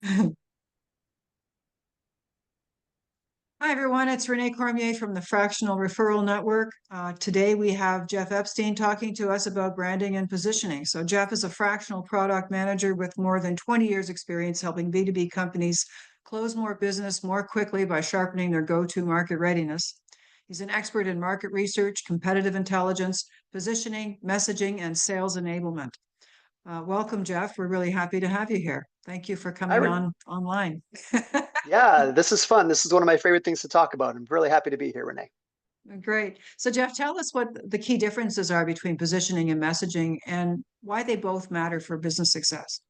Hi, everyone. It's Renee Cormier from the Fractional Referral Network. Today, we have Jeff Epstein talking to us about branding and positioning. So Jeff is a fractional product manager with more than 20 years experience helping B2B companies close more business more quickly by sharpening their go-to market readiness. He's an expert in market research, competitive intelligence, positioning, messaging, and sales enablement. Welcome, Jeff. We're really happy to have you here. Thank you for I coming would, on online. yeah, this is fun. This is one of my favorite things to talk about. I'm really happy to be here, Renee. Great. So, Jeff, tell us what the key differences are between positioning and messaging and why they both matter for business success.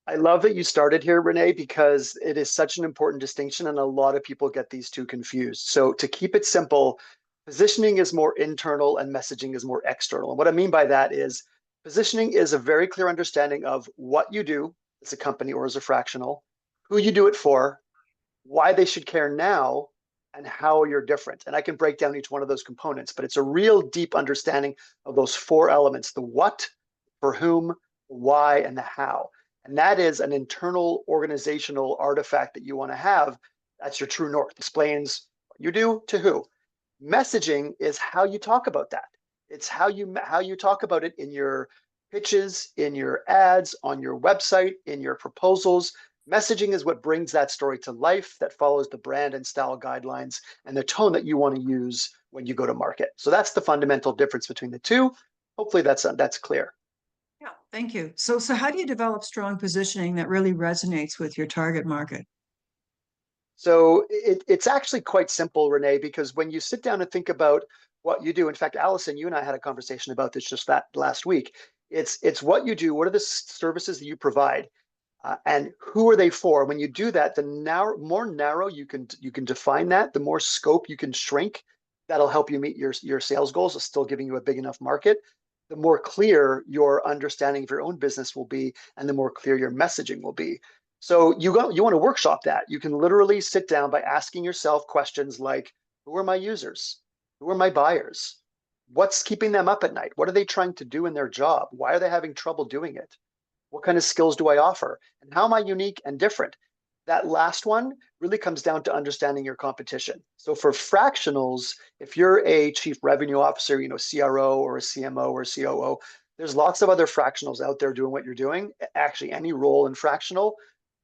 I love that you started here, Renee, because it is such an important distinction, and a lot of people get these two confused. So, to keep it simple, positioning is more internal and messaging is more external. And what I mean by that is positioning is a very clear understanding of what you do as a company or as a fractional, who you do it for, why they should care now, and how you're different. And I can break down each one of those components, but it's a real deep understanding of those four elements: the what, for whom, the why, and the how. And that is an internal organizational artifact that you want to have. That's your true north. Explains what you do to who. Messaging is how you talk about that. It's how you talk about it in your pitches, in your ads, on your website, in your proposals. Messaging is what brings that story to life, that follows the brand and style guidelines and the tone that you want to use when you go to market. So that's the fundamental difference between the two. Hopefully that's clear. Yeah, thank you. So how do you develop strong positioning that really resonates with your target market? So it's actually quite simple, Renee, because when you sit down and think about what you do, in fact, Allison, you and I had a conversation about this just that last week. It's what you do. What are the services that you provide? And who are they for? When you do that, the more narrow you can define that, the more scope you can shrink. That'll help you meet your sales goals, while still giving you a big enough market. The more clear your understanding of your own business will be, and the more clear your messaging will be. So you want to workshop that. You can literally sit down by asking yourself questions like, who are my users? Who are my buyers? What's keeping them up at night? What are they trying to do in their job? Why are they having trouble doing it? What kind of skills do I offer? And how am I unique and different? That last one really comes down to understanding your competition. So for fractionals, if you're a chief revenue officer, CRO or a CMO or a COO, there's lots of other fractionals out there doing what you're doing. Actually, any role in fractional,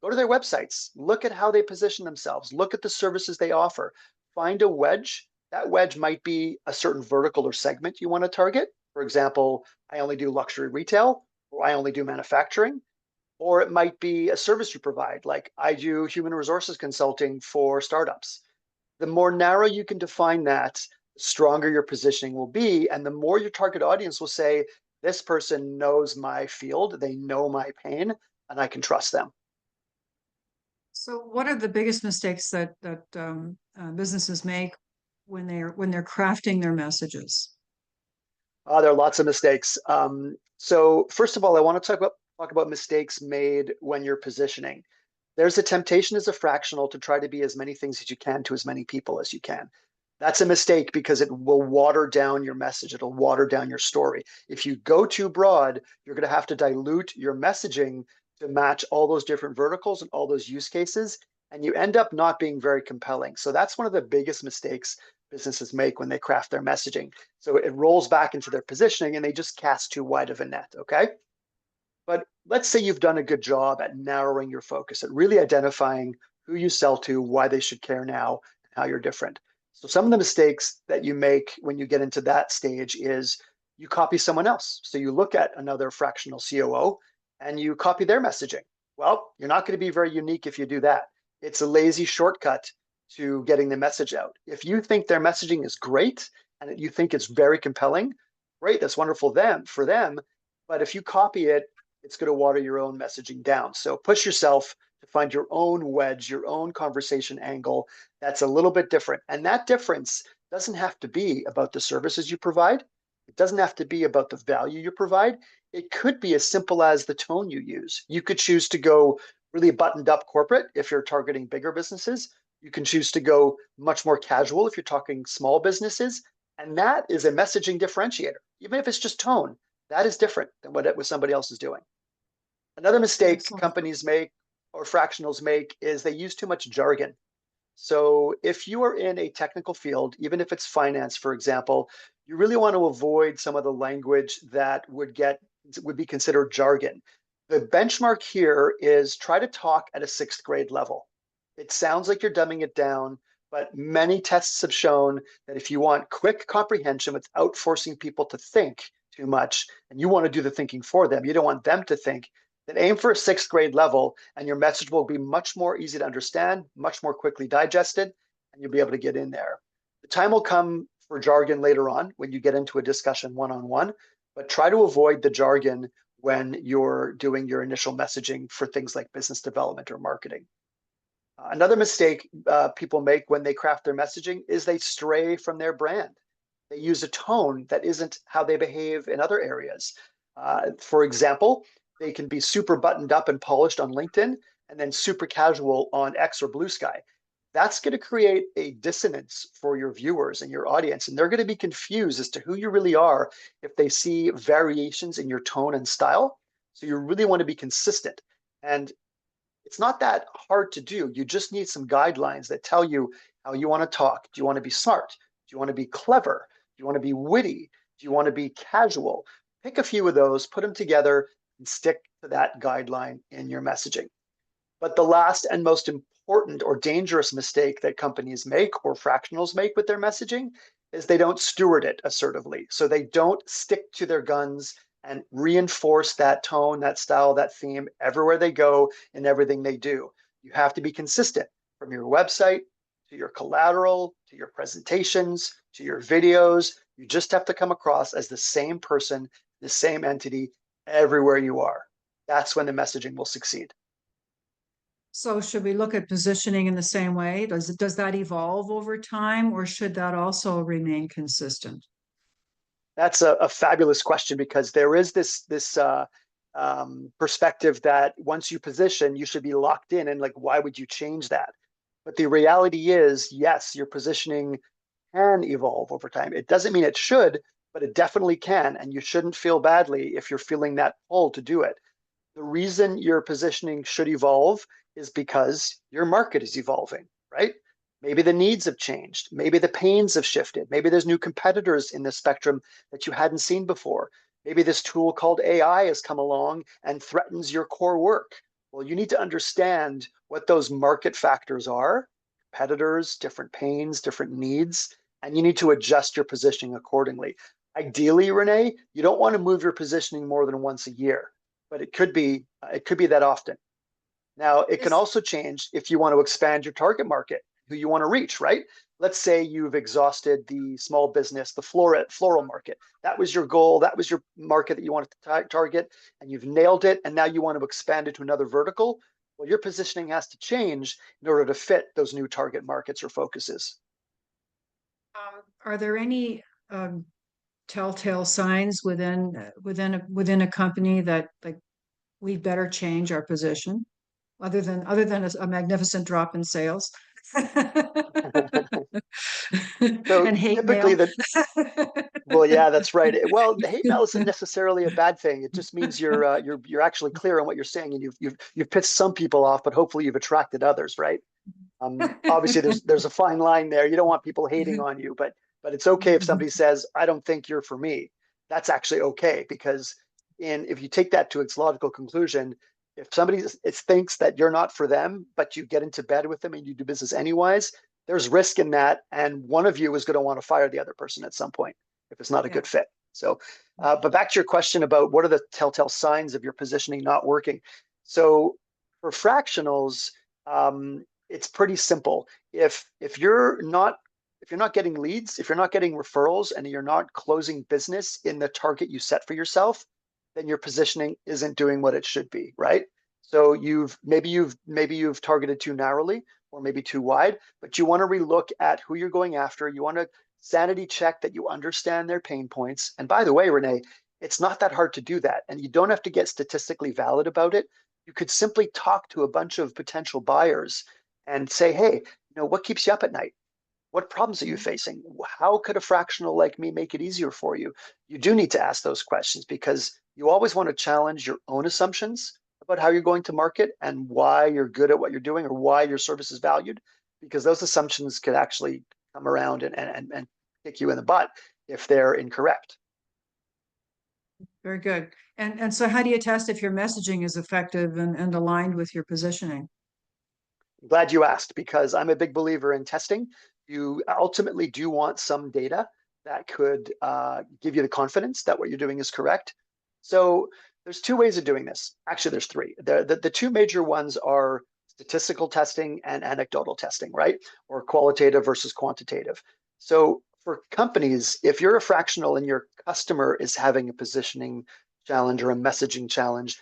go to their websites, look at how they position themselves, look at the services they offer, find a wedge. That wedge might be a certain vertical or segment you want to target. For example, I only do luxury retail, or I only do manufacturing, or it might be a service you provide, like I do human resources consulting for startups. The more narrow you can define that, the stronger your positioning will be. And the more your target audience will say, this person knows my field, they know my pain, and I can trust them. So, what are the biggest mistakes that businesses make when they're crafting their messages? There are lots of mistakes. So first of all, I want to talk about mistakes made when you're positioning. There's a temptation as a fractional to try to be as many things as you can to as many people as you can. That's a mistake because it will water down your message. It'll water down your story. If you go too broad, you're going to have to dilute your messaging to match all those different verticals and all those use cases, and you end up not being very compelling. So that's one of the biggest mistakes businesses make when they craft their messaging. So it rolls back into their positioning and they just cast too wide of a net, okay? But let's say you've done a good job at narrowing your focus, at really identifying who you sell to, why they should care now, and how you're different. So some of the mistakes that you make when you get into that stage is you copy someone else. So you look at another fractional COO and you copy their messaging. Well, you're not going to be very unique if you do that. It's a lazy shortcut to getting the message out. If you think their messaging is great and you think it's very compelling, great, that's wonderful for them. But if you copy it, it's going to water your own messaging down. So push yourself to find your own wedge, your own conversation angle that's a little bit different. And that difference doesn't have to be about the services you provide. It doesn't have to be about the value you provide. It could be as simple as the tone you use. You could choose to go really buttoned up corporate if you're targeting bigger businesses. You can choose to go much more casual if you're talking small businesses. And that is a messaging differentiator. Even if it's just tone, that is different than what somebody else is doing. Another mistake Excellent. companies make or fractionals make is they use too much jargon. So if you are in a technical field, even if it's finance, for example, you really want to avoid some of the language that would be considered jargon. The benchmark here is try to talk at a sixth grade level. It sounds like you're dumbing it down, but many tests have shown that if you want quick comprehension without forcing people to think too much, and you want to do the thinking for them, you don't want them to think, then aim for a sixth grade level, and your message will be much more easy to understand, much more quickly digested, and you'll be able to get in there. The time will come for jargon later on when you get into a discussion one-on-one, but try to avoid the jargon when you're doing your initial messaging for things like business development or marketing. Another mistake people make when they craft their messaging is they stray from their brand. They use a tone that isn't how they behave in other areas. For example, they can be super buttoned up and polished on LinkedIn and then super casual on X or Blue Sky. That's going to create a dissonance for your viewers and your audience, and they're going to be confused as to who you really are if they see variations in your tone and style. So you really want to be consistent. And it's not that hard to do. You just need some guidelines that tell you how you want to talk. Do you want to be smart? Do you want to be clever? Do you want to be witty? Do you want to be casual? Pick a few of those, put them together, and stick to that guideline in your messaging. But the last and most important or dangerous mistake that companies make or fractionals make with their messaging is they don't steward it assertively. So they don't stick to their guns and reinforce that tone, that style, that theme everywhere they go in everything they do. You have to be consistent from your website to your collateral, to your presentations, to your videos. You just have to come across as the same person, the same entity everywhere you are. That's when the messaging will succeed. So should we look at positioning in the same way? Does that evolve over time, or should that also remain consistent? That's a fabulous question, because there is this perspective that once you position, you should be locked in, and like, why would you change that? But the reality is, yes, your positioning can evolve over time. It doesn't mean it should, but it definitely can, and you shouldn't feel badly if you're feeling that pull to do it. The reason your positioning should evolve is because your market is evolving, right? Maybe the needs have changed. Maybe the pains have shifted. Maybe there's new competitors in the spectrum that you hadn't seen before. Maybe this tool called AI has come along and threatens your core work. Well, you need to understand what those market factors are, competitors, different pains, different needs, and you need to adjust your positioning accordingly. Ideally, Renee, you don't want to move your positioning more than once a year, but it could be that often. Now, it can Is also change if you want to expand your target market, who you want to reach, right? Let's say you've exhausted the small business, the floral market. That was your goal. That was your market that you wanted to target, and you've nailed it. And now you want to expand it to another vertical. Well, your positioning has to change in order to fit those new target markets or focuses. Are there any telltale signs within a company that, like, we better change our position, other than a magnificent drop in sales So and hate typically mail? the Well, yeah, that's right. Well, the hate mail isn't necessarily a bad thing. It just means you're actually clear on what you're saying, and you've pissed some people off, but hopefully you've attracted others, right? Obviously, there's a fine line there. You don't want people hating on you, but it's okay if somebody says, "I don't think you're for me." That's actually okay, because if you take that to its logical conclusion, if somebody thinks that you're not for them, but you get into bed with them and you do business anyways, there's risk in that, and one of you is going to want to fire the other person at some point if it's not a Yeah. good fit. So, but back to your question about what are the telltale signs of your positioning not working. So for fractionals, it's pretty simple. If you're not getting leads, if you're not getting referrals, and you're not closing business in the target you set for yourself, then your positioning isn't doing what it should be, right? So maybe you've targeted too narrowly or maybe too wide, but you want to relook at who you're going after. You want to sanity check that you understand their pain points. And by the way, Renee, it's not that hard to do that, and you don't have to get statistically valid about it. You could simply talk to a bunch of potential buyers and say, hey, what keeps you up at night? What problems are you facing? How could a fractional like me make it easier for you? You do need to ask those questions, because you always want to challenge your own assumptions about how you're going to market and why you're good at what you're doing or why your service is valued, because those assumptions could actually come around and kick you in the butt if they're incorrect. Very good. And so how do you test if your messaging is effective and aligned with your positioning? I'm glad you asked, because I'm a big believer in testing. You ultimately do want some data that could give you the confidence that what you're doing is correct. So there's two ways of doing this. Actually, there's three. The two major ones are statistical testing and anecdotal testing, right? Or qualitative versus quantitative. So for companies, if you're a fractional and your customer is having a positioning challenge or a messaging challenge,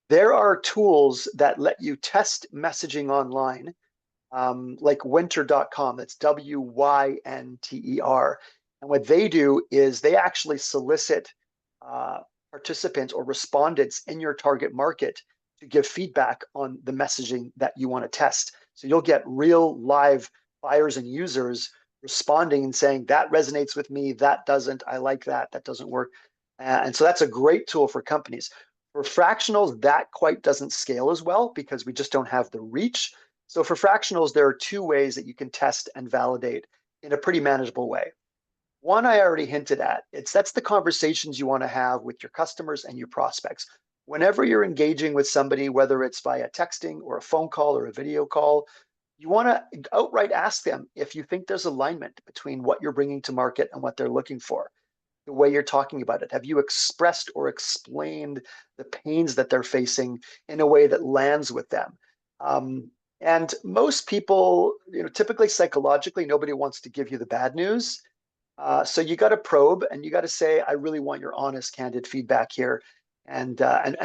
there are tools that let you test messaging online, like winter.com. That's WYNTER. And what they do is they actually solicit participants or respondents in your target market to give feedback on the messaging that you want to test. So you'll get real live buyers and users responding and saying, that resonates with me, that doesn't, I like that, that doesn't work. And so that's a great tool for companies. For fractionals, that quite doesn't scale as well because we just don't have the reach. So for fractionals, there are two ways that you can test and validate in a pretty manageable way. One I already hinted at. That's the conversations you want to have with your customers and your prospects. Whenever you're engaging with somebody, whether it's via texting or a phone call or a video call, you want to outright ask them if you think there's alignment between what you're bringing to market and what they're looking for. The way you're talking about it, have you expressed or explained the pains that they're facing in a way that lands with them? And most people, typically psychologically, nobody wants to give you the bad news. So you got to probe and you got to say, I really want your honest, candid feedback here, and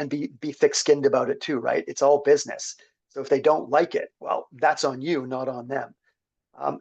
be thick-skinned about it too, right? It's all business. So if they don't like it, well, that's on you, not on them.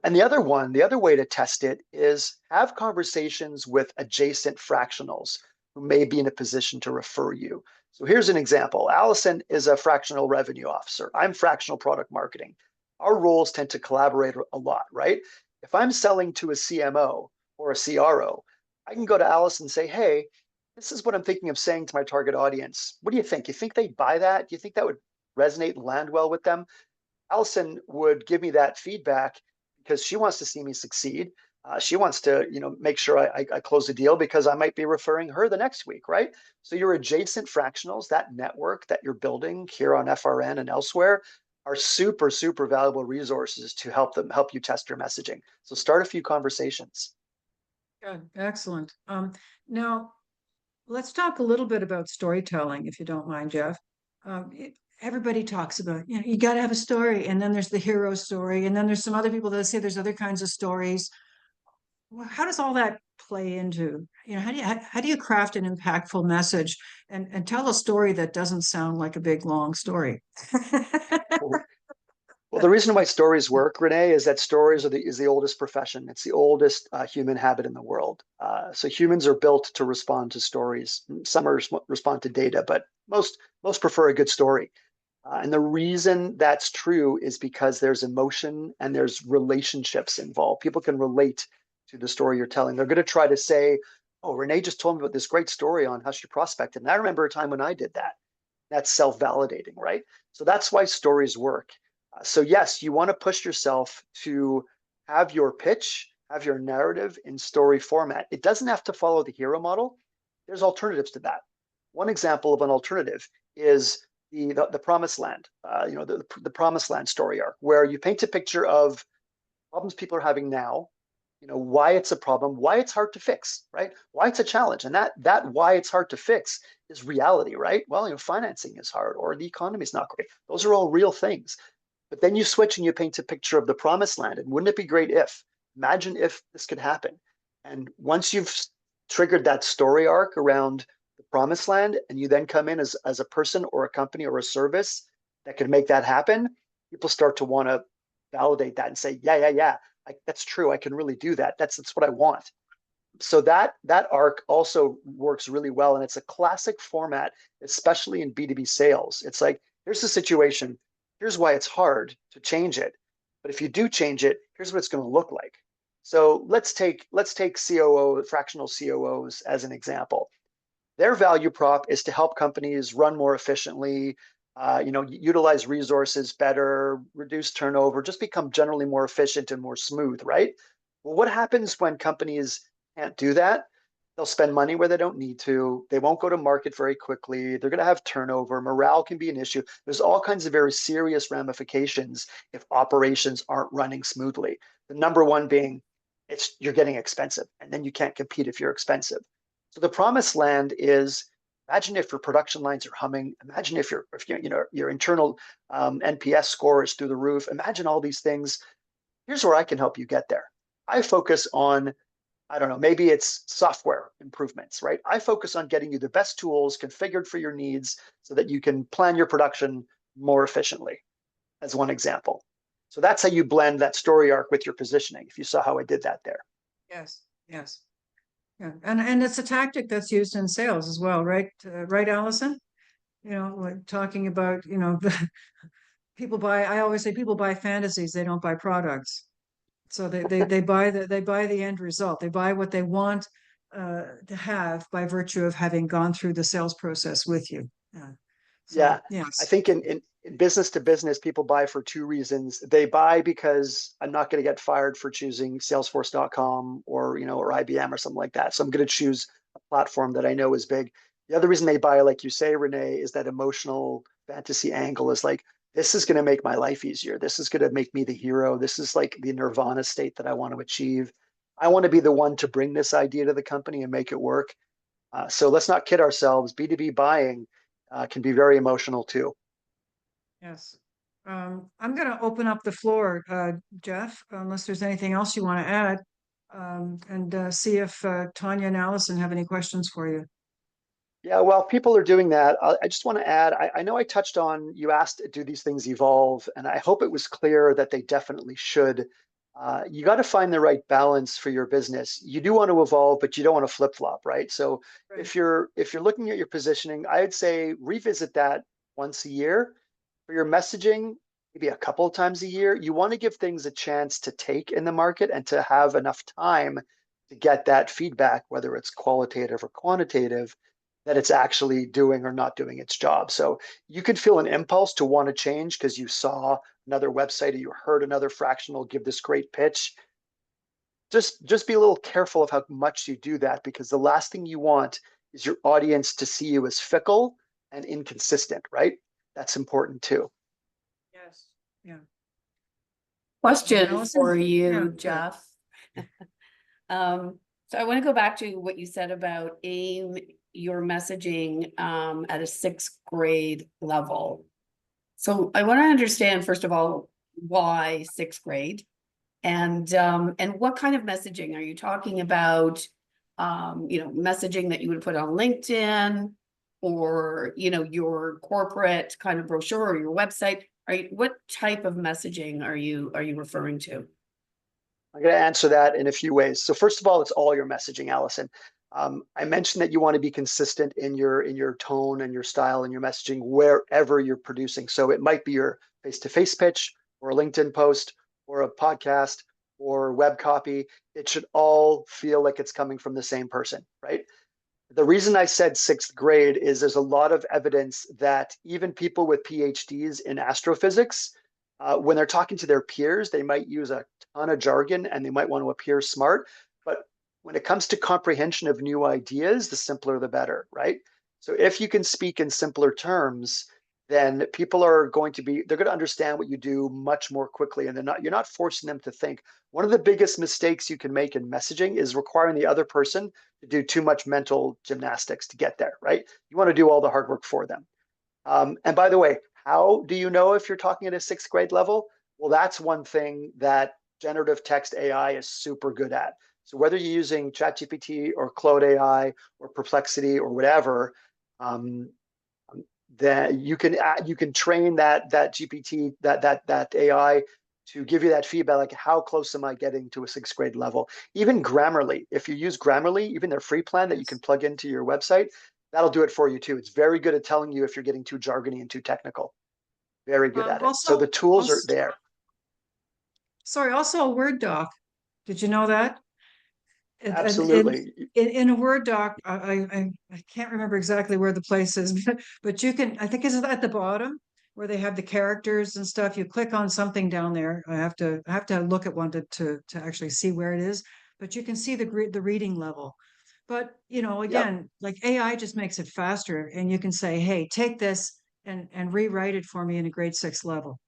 And the other way to test it is have conversations with adjacent fractionals who may be in a position to refer you. So here's an example. Allison is a fractional revenue officer. I'm fractional product marketing. Our roles tend to collaborate a lot, right? If I'm selling to a CMO or a CRO, I can go to Allison and say, hey, this is what I'm thinking of saying to my target audience. What do you think? You think they'd buy that? Do you think that would resonate and land well with them? Allison would give me that feedback because she wants to see me succeed. She wants to, make sure I close the deal because I might be referring her the next week, right? So your adjacent fractionals, that network that you're building here on FRN and elsewhere, are super, super valuable resources to help you test your messaging. So start a few conversations. Good, excellent. Now let's talk a little bit about storytelling, if you don't mind, Jeff. Everybody talks about, you got to have a story, and then there's the hero story, and then there's some other people that say there's other kinds of stories. Well, how does all that play into, how do you craft an impactful message and tell a story that doesn't sound like a big long story? Well, the reason why stories work, Renee, is that stories is the oldest profession. It's the oldest human habit in the world. So humans are built to respond to stories. Some respond to data, but most prefer a good story. And the reason that's true is because there's emotion and there's relationships involved. People can relate to the story you're telling. They're going to try to say, oh, Renee just told me about this great story on how she prospected. And I remember a time when I did that. That's self-validating, right? So that's why stories work. So yes, you want to push yourself to have your pitch, have your narrative in story format. It doesn't have to follow the hero model. There's alternatives to that. One example of an alternative is the promised land, the promised land story arc, where you paint a picture of problems people are having now, why it's a problem, why it's hard to fix, right? Why it's a challenge. And that why it's hard to fix is reality, right? Well, financing is hard or the economy is not great. Those are all real things. But then you switch and you paint a picture of the promised land. And wouldn't it be great if, imagine if this could happen. And once you've triggered that story arc around the promised land, and you then come in as a person or a company or a service that could make that happen, people start to want to validate that and say, yeah, that's true. I can really do that. That's what I want. So that arc also works really well. And it's a classic format, especially in B2B sales. It's like, here's the situation. Here's why it's hard to change it. But if you do change it, here's what it's going to look like. So let's take COO, fractional COOs as an example. Their value prop is to help companies run more efficiently, utilize resources better, reduce turnover, just become generally more efficient and more smooth, right? Well, what happens when companies can't do that? They'll spend money where they don't need to. They won't go to market very quickly. They're going to have turnover. Morale can be an issue. There's all kinds of very serious ramifications if operations aren't running smoothly. The number one being you're getting expensive, and then you can't compete if you're expensive. So the promised land is, imagine if your production lines are humming. Imagine if your internal NPS score is through the roof. Imagine all these things. Here's where I can help you get there. I focus on, I don't know, maybe it's software improvements, right? I focus on getting you the best tools configured for your needs so that you can plan your production more efficiently, as one example. So that's how you blend that story arc with your positioning, if you saw how I did that there. Yes, yes. Yeah, and it's a tactic that's used in sales as well, right? Right, Allison? Like talking about, I always say people buy fantasies, they don't buy products. So they buy the end result. They buy what they want to have by virtue of having gone through the sales process with you. Yeah. Yeah, So I yes, think in business to business, people buy for two reasons. They buy because I'm not going to get fired for choosing Salesforce.com or IBM or something like that. So I'm going to choose a platform that I know is big. The other reason they buy, like you say, Renee, is that emotional fantasy angle is like, this is going to make my life easier. This is going to make me the hero. This is like the nirvana state that I want to achieve. I want to be the one to bring this idea to the company and make it work. So let's not kid ourselves. B2B buying can be very emotional too. yes. I'm going to open up the floor, Jeff, unless there's anything else you want to add, and see if Tanya and Allison have any questions for you. Yeah, well, people are doing that. I just want to add, I know I touched on, you asked, do these things evolve? And I hope it was clear that they definitely should. You got to find the right balance for your business. You do want to evolve, but you don't want to flip-flop, right? So Right. if you're looking at your positioning, I'd say revisit that once a year. For your messaging, maybe a couple of times a year. You want to give things a chance to take in the market and to have enough time to get that feedback, whether it's qualitative or quantitative, that it's actually doing or not doing its job. So you could feel an impulse to want to change because you saw another website or you heard another fractional give this great pitch. Just be a little careful of how much you do that, because the last thing you want is your audience to see you as fickle and inconsistent, right? That's important too. Yes. Yeah. Question Allison? for Yeah, you, good. Jeff. So I want to go back to what you said about aim your messaging at a sixth grade level. So I want to understand, first of all, why sixth grade, and what kind of messaging are you talking about? Messaging that you would put on LinkedIn, or your corporate kind of brochure or your website. What type of messaging are you referring to? I'm going to answer that in a few ways. So first of all, it's all your messaging, Allison. I mentioned that you want to be consistent in your tone and your style and your messaging wherever you're producing. So it might be your face-to-face pitch or a LinkedIn post or a podcast or web copy. It should all feel like it's coming from the same person, right? The reason I said sixth grade is there's a lot of evidence that even people with PhDs in astrophysics, when they're talking to their peers, they might use a ton of jargon and they might want to appear smart. But when it comes to comprehension of new ideas, the simpler the better, right? So if you can speak in simpler terms, then people they're going to understand what you do much more quickly, and you're not forcing them to think. One of the biggest mistakes you can make in messaging is requiring the other person to do too much mental gymnastics to get there, right? You want to do all the hard work for them. And by the way, how do you know if you're talking at a sixth grade level? Well, that's one thing that generative text AI is super good at. So whether you're using ChatGPT or Claude AI or Perplexity or whatever, um, that you can train that GPT, that AI, to give you that feedback, like how close am I getting to a sixth grade level? Even Grammarly, if you use Grammarly, even their free plan that you can plug into your website, that'll do it for you too. It's very good at telling you if you're getting too jargony and too technical. Very good at it. So the tools are there. Also a Word doc. Did you know that? Absolutely. In a Word doc, I can't remember exactly where the place is, but you can, I think it's at the bottom where they have the characters and stuff. You click on something down there. I have to look at one to actually see where it is, but you can see the reading level. But you know, Yep. again, like AI just makes it faster, and you can say, hey, take this and rewrite it for me in a grade 6 level,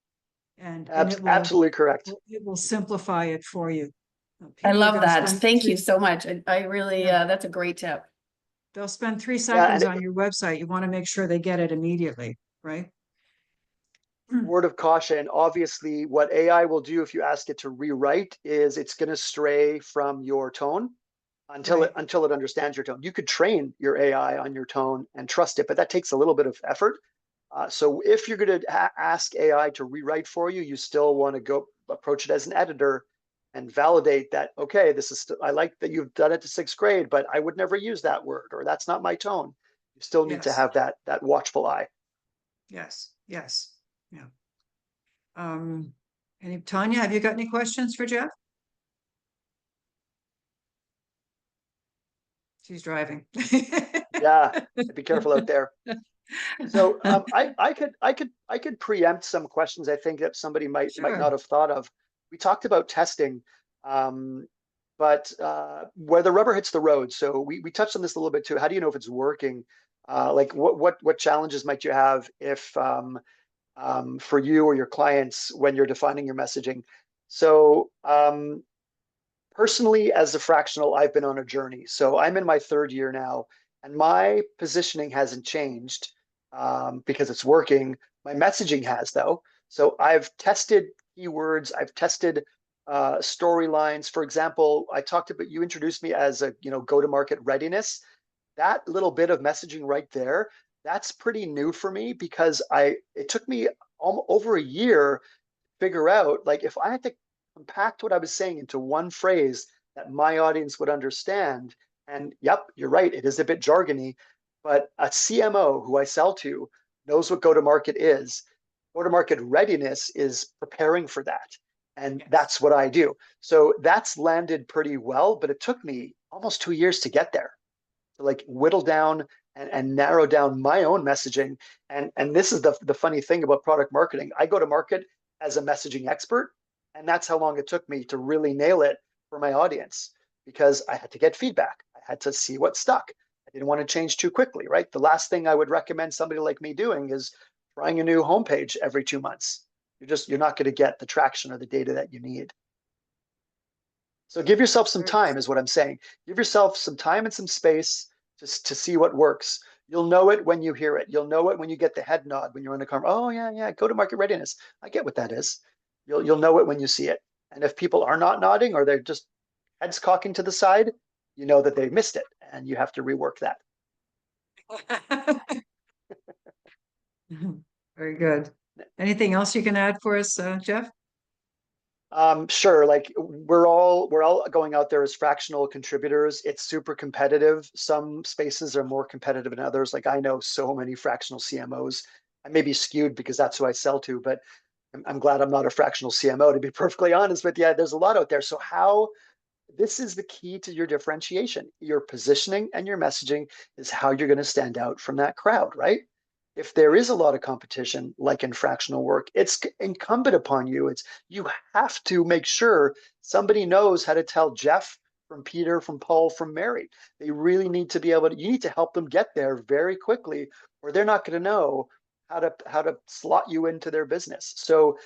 and Absolutely correct. it will simplify it for you. I People are love going to that. spend Thank you so much. I really, Yeah. that's a great tip. they'll spend 3 Yeah, seconds and on your website. You want to make sure they get it immediately, right? word of caution, obviously, what AI will do if you ask it to rewrite is it's going to stray from your tone until Right. it understands your tone. You could train your AI on your tone and trust it, but that takes a little bit of effort. So if you're going to ask AI to rewrite for you, you still want to go approach it as an editor and validate that, okay, this is, I like that you've done it to 6th grade, but I would never use that word, or that's not my tone. You still need to Yes. have that watchful eye. Yes. Yes. Yeah. Tanya, have you got any questions for Jeff? She's driving. Yeah, be careful out there. So I could preempt some questions I think that somebody might not Sure. have thought of. We talked about testing, um, but where the rubber hits the road. So we touched on this a little bit too. How do you know if it's working? Like what challenges might you have if for you or your clients when you're defining your messaging? So personally, as a fractional, I've been on a journey. So I'm in my 3rd year now, and my positioning hasn't changed because it's working. My messaging has, though. So I've tested keywords, I've tested storylines. For example, I talked about, you introduced me as a go-to-market readiness. That little bit of messaging right there, that's pretty new for me because it took me over a year to figure out, like, if I had to compact what I was saying into one phrase that my audience would understand. And yep, you're right, it is a bit jargony, but a CMO who I sell to knows what go to market is. Go to market readiness is preparing for that. And Yes. that's what I do. So that's landed pretty well, but it took me almost 2 years to get there, to like whittle down and narrow down my own messaging. And this is the funny thing about product marketing. I go to market as a messaging expert, and that's how long it took me to really nail it for my audience, because I had to get feedback. I had to see what stuck. I didn't want to change too quickly, right? The last thing I would recommend somebody like me doing is trying a new homepage every 2 months. You're not going to get the traction or the data that you need. So give yourself some time is what I'm saying. Give yourself some time and some space just to see what works. You'll know it when you hear it. You'll know it when you get the head nod when you're in the car. Oh yeah, go to market readiness. I get what that is. You'll know it when you see it. And if people are not nodding or they're just heads cocking to the side, you know that they missed it and you have to rework that. Very good. Anything else you can add for us, Jeff? Sure. Like we're all going out there as fractional contributors. It's super competitive. Some spaces are more competitive than others. Like I know so many fractional CMOs. I may be skewed because that's who I sell to, but I'm glad I'm not a fractional CMO, to be perfectly honest. But yeah, there's a lot out there. So this is the key to your differentiation. Your positioning and your messaging is how you're going to stand out from that crowd, right? If there is a lot of competition, like in fractional work, it's incumbent upon you. You have to make sure somebody knows how to tell Jeff from Peter, from Paul, from Mary. They really need to be able to, you need to help them get there very quickly, or they're not going to know how to slot you into their business. So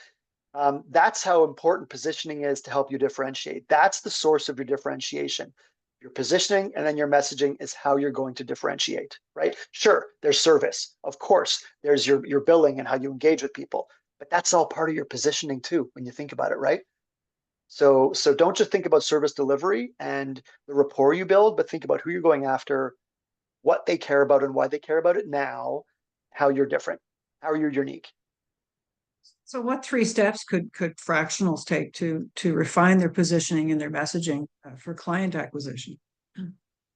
that's how important positioning is to help you differentiate. That's the source of your differentiation. Your positioning and then your messaging is how you're going to differentiate, right? Sure, there's service. Of course, there's your billing and how you engage with people, but that's all part of your positioning too, when you think about it, right? So don't just think about service delivery and the rapport you build, but think about who you're going after, what they care about and why they care about it now, how you're different, how you're unique. So what 3 steps could fractionals take to refine their positioning and their messaging for client acquisition?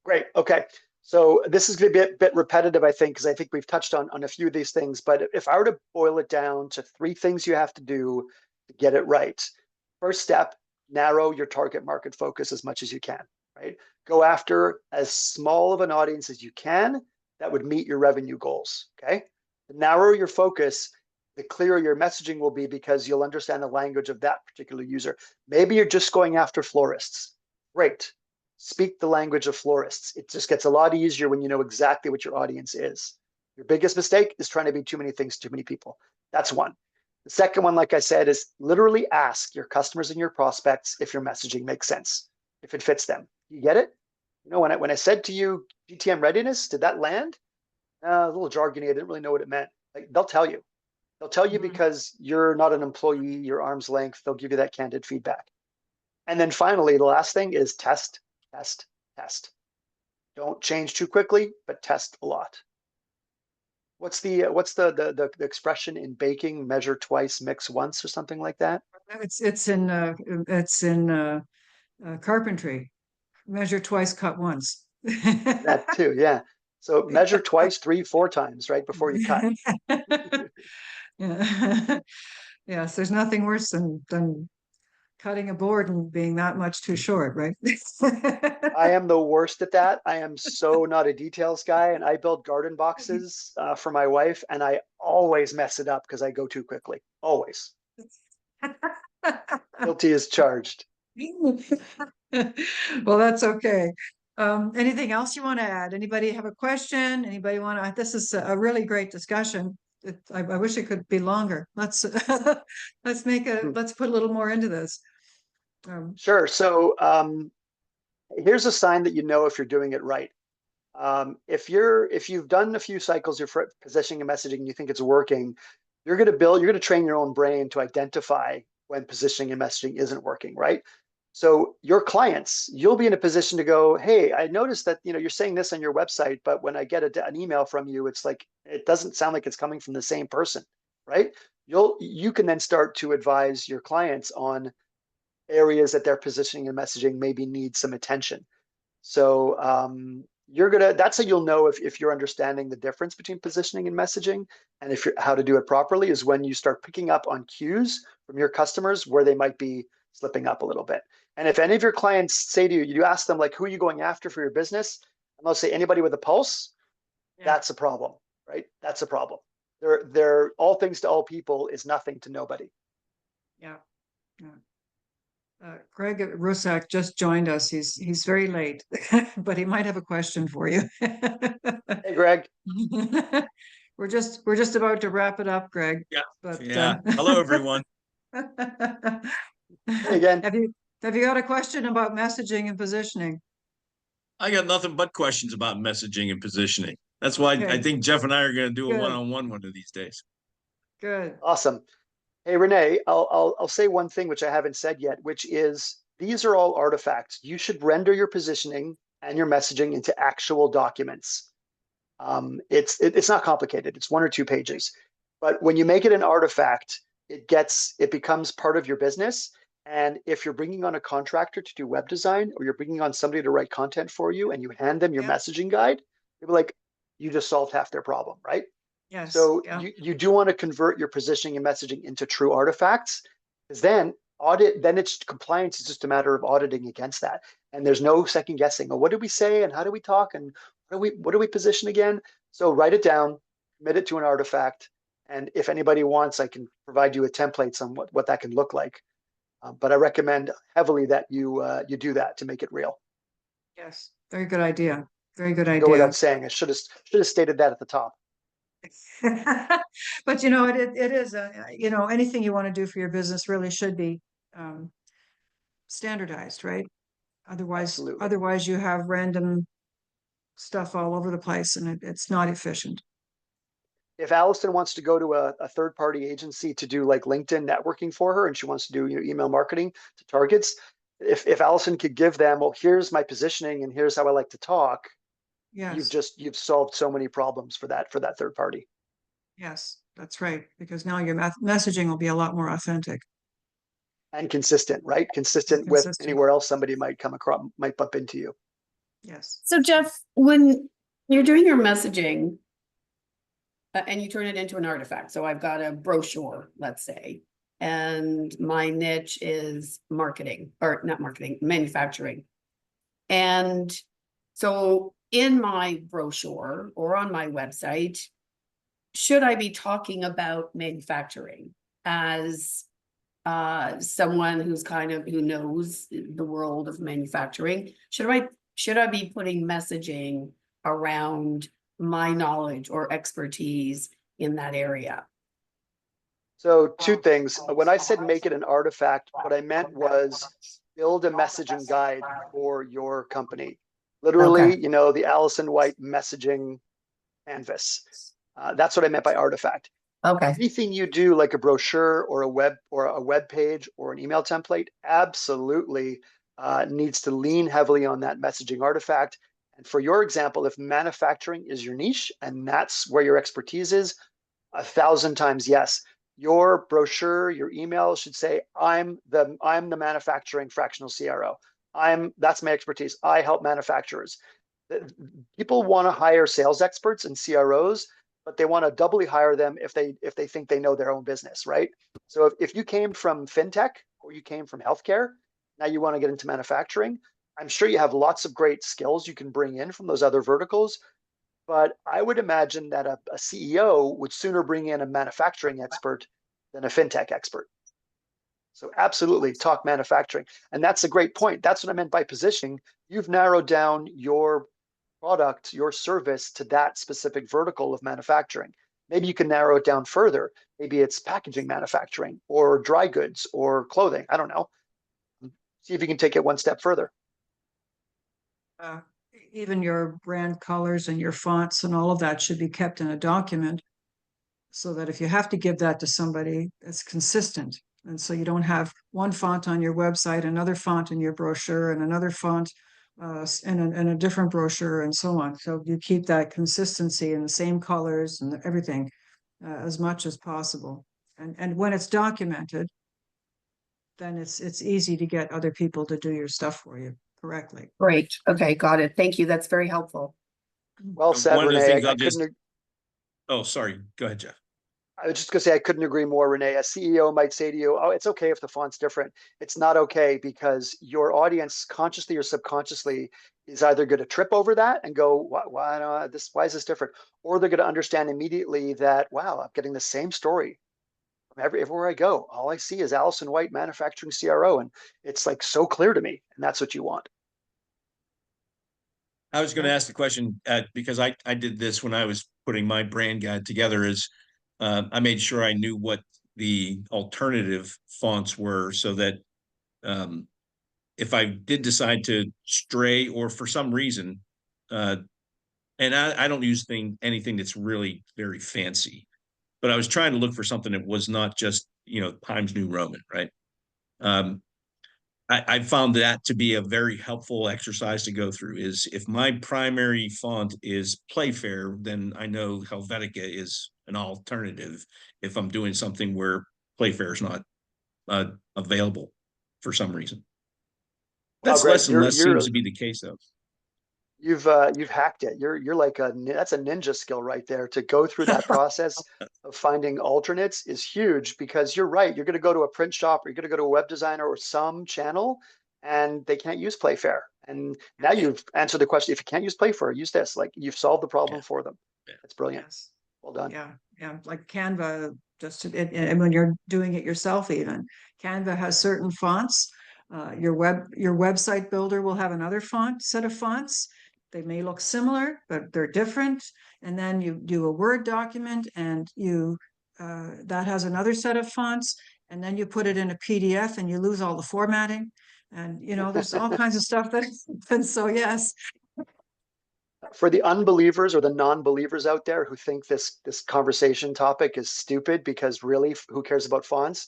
Great. Okay. So this is going to be a bit repetitive, I think, because I think we've touched on a few of these things. But if I were to boil it down to 3 things you have to do to get it right. First step, narrow your target market focus as much as you can, right? go after as small of an audience as you can that would meet your revenue goals. Okay. The narrower your focus, the clearer your messaging will be, because you'll understand the language of that particular user. Maybe you're just going after florists. Great. Speak the language of florists. It just gets a lot easier when you know exactly what your audience is. Your biggest mistake is trying to be too many things to too many people. That's one. The second one, like I said, is literally ask your customers and your prospects if your messaging makes sense, if it fits them. You get it? You know, when I said to you, GTM readiness, did that land? A little jargony. I didn't really know what it meant. Like, they'll tell you. They'll tell you because you're not an employee, you're arm's length. They'll give you that candid feedback. And then finally, the last thing is test, test, test. Don't change too quickly, but test a lot. What's the expression in baking? Measure twice, mix once, or something like that? It's in carpentry. Measure twice, cut once. That too, yeah. So measure twice, 3, 4 times, right, before you cut. Yeah. Yes, there's nothing worse than cutting a board and being that much too short, right? I am the worst at that. I am so not a details guy, and I build garden boxes for my wife, and I always mess it up because I go too quickly. Always. Guilty as charged. Well, that's okay. Anything else you want to add? Anybody have a question? Anybody want to? This is a really great discussion. I wish it could be longer. Let's let's put a little more into this. Sure. So here's a sign that you know if you're doing it right. If you've done a few cycles of positioning and messaging and you think it's working, you're going to train your own brain to identify when positioning and messaging isn't working, right? So your clients, you'll be in a position to go, hey, I noticed that you're saying this on your website, but when I get an email from you, it's like it doesn't sound like it's coming from the same person, right? You can then start to advise your clients on areas that their positioning and messaging maybe need some attention. So that's how you'll know if you're understanding the difference between positioning and messaging, and how to do it properly is when you start picking up on cues from your customers where they might be slipping up a little bit. And if any of your clients say to you, you ask them like, who are you going after for your business? And they'll say anybody with a pulse. Yeah. That's a problem, right? That's a problem. They're all things to all people is nothing to nobody. Yeah. Yeah. Greg Rusak just joined us. He's very late, but he might have a question for you. Hey, Greg. We're just about to wrap it up, Greg. Yeah. But Hello, everyone. Hey again. Have you got a question about messaging and positioning? I got nothing but questions about messaging and positioning. That's why I think Jeff and I are going to do a one-on-one one of these days. Good. Awesome. Hey, Renee, I'll say one thing which I haven't said yet, which is these are all artifacts. You should render your positioning and your messaging into actual documents. It's not complicated. It's 1 or 2 pages. But when you make it an artifact, it becomes part of your business. And if you're bringing on a contractor to do web design, or you're bringing on somebody to write content for you, and you hand them your messaging guide, they'll be like, you just solved half their problem, right? Yes. So you do want to convert your positioning and messaging into true artifacts, because then it's compliance is just a matter of auditing against that. And there's no second guessing. Oh, what did we say? And how do we talk? And what do we position again? So write it down, commit it to an artifact. And if anybody wants, I can provide you with templates on what that can look like. But I recommend heavily that you do that to make it real. Yes. Very good idea. Very good idea. Go without saying. I should have stated that at the top. But it is anything you want to do for your business really should be standardized, right? Otherwise you have random stuff all over the place, and it's not efficient. If Allison wants to go to a third-party agency to do like LinkedIn networking for her, and she wants to do email marketing to targets, if Allison could give them, well, here's my positioning and here's how I like to talk. Yes. You've solved so many problems for that third party. Yes, that's right. Because now your messaging will be a lot more authentic and consistent, right? Consistent with anywhere else somebody might bump into you. Yes. So Jeff, when you're doing your messaging and you turn it into an artifact, so I've got a brochure, let's say, and my niche is marketing, or not marketing, manufacturing. And so in my brochure or on my website, should I be talking about manufacturing as someone who's who knows the world of manufacturing? Should I be putting messaging around my knowledge or expertise in that area? So two things. When I said make it an artifact, what I meant was build a messaging guide for your company. Literally, Okay. you know, the Allison White messaging canvas. That's what I meant by artifact. Okay. Anything you do, like a brochure or a web page or an email template, absolutely needs to lean heavily on that messaging artifact. And for your example, if manufacturing is your niche and that's where your expertise is, 1,000 times yes. Your brochure, your email should say, I'm the manufacturing fractional CRO. That's my expertise. I help manufacturers. People want to hire sales experts and CROs, but they want to doubly hire them if they think they know their own business, right? So if you came from fintech or you came from healthcare, now you want to get into manufacturing, I'm sure you have lots of great skills you can bring in from those other verticals. But I would imagine that a CEO would sooner bring in a manufacturing expert than a fintech expert. So absolutely talk manufacturing. And that's a great point. That's what I meant by positioning. You've narrowed down your product, your service to that specific vertical of manufacturing. Maybe you can narrow it down further. Maybe it's packaging manufacturing or dry goods or clothing. I don't know. See if you can take it one step further. Even your brand colors and your fonts and all of that should be kept in a document so that if you have to give that to somebody, it's consistent. And so you don't have one font on your website, another font in your brochure, and another font in a different brochure, and so on. So you keep that consistency in the same colors and everything as much as possible. And when it's documented, then it's easy to get other people to do your stuff for you correctly. Great. Okay, got it. Thank you. That's very helpful. Well said, One of the Renee. things I couldn't. oh, sorry. Go ahead, Jeff. I was just going to say, I couldn't agree more, Renee. A CEO might say to you, oh, it's okay if the font's different. It's not okay because your audience, consciously or subconsciously, is either going to trip over that and go, why is this different? Or they're going to understand immediately that, wow, I'm getting the same story from everywhere I go. All I see is Allison White manufacturing CRO. And it's like so clear to me. And that's what you want. I was going to ask the question because I did this when I was putting my brand guide together is I made sure I knew what the alternative fonts were so that if I did decide to stray or for some reason, and I don't use anything that's really very fancy, but I was trying to look for something that was not just, Times New Roman, right? I found that to be a very helpful exercise to go through is if my primary font is Playfair, then I know Helvetica is an alternative if I'm doing something where Playfair is not available for some reason. Wow, That's Greg, less and less seems to be the case though. You've hacked it. You're like that's a ninja skill right there. To go through that process of finding alternates is huge because you're right. You're going to go to a print shop or you're going to go to a web designer or some channel and they can't use Playfair. And now you've answered the question. If you can't use Playfair, use this. Like you've solved the problem for them. That's brilliant. Yes. Well done. Yeah. Like Canva, and when you're doing it yourself, even Canva has certain fonts. Your website builder will have another set of fonts. They may look similar, but they're different. And then you do a Word document and that has another set of fonts. And then you put it in a PDF and you lose all the formatting. And, there's all kinds of stuff and so, yes. For the unbelievers or the non-believers out there who think this conversation topic is stupid because really, who cares about fonts?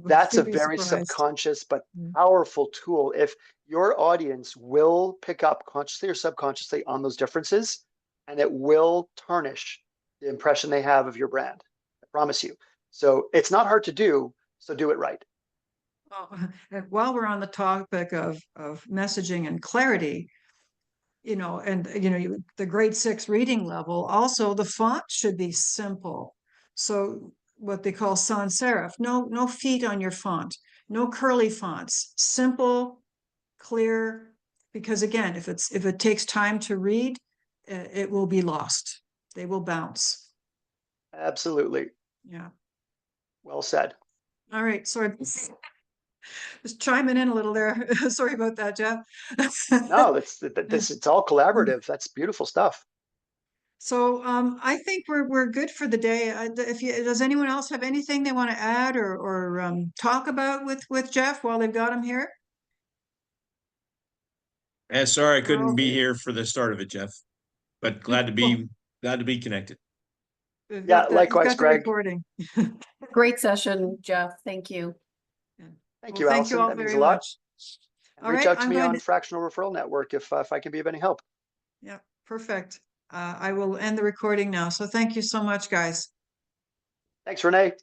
That's a very subconscious but powerful tool. If your audience will pick up consciously or subconsciously on those differences, and it will tarnish the impression they have of your brand. I promise you. So it's not hard to do. So do it right. Well, while we're on the topic of messaging and clarity, the grade 6 reading level, also the font should be simple. So what they call sans serif, no feet on your font, no curly fonts, simple, clear, Because again, if it takes time to read, it will be lost. They will bounce. Absolutely. Yeah. Well said. All right. Sorry. Just chiming in a little there. Sorry about that, Jeff. No, it's all collaborative. That's beautiful stuff. So I think we're good for the day. Does anyone else have anything they want to add or talk about with Jeff while they've got him here? Sorry, I couldn't Well, be here for the start of it, Jeff, but glad to be connected. You've Yeah, got likewise, the Greg. recording. Great session, Jeff. Thank you. Thank Well, you, thank you Allison. all That means very a lot. much. And All reach right, out to I'm me going on to, Fractional Referral Network if I can be of any help. yeah, perfect. I will end the recording now. So thank you so much, guys. Thanks, Renee.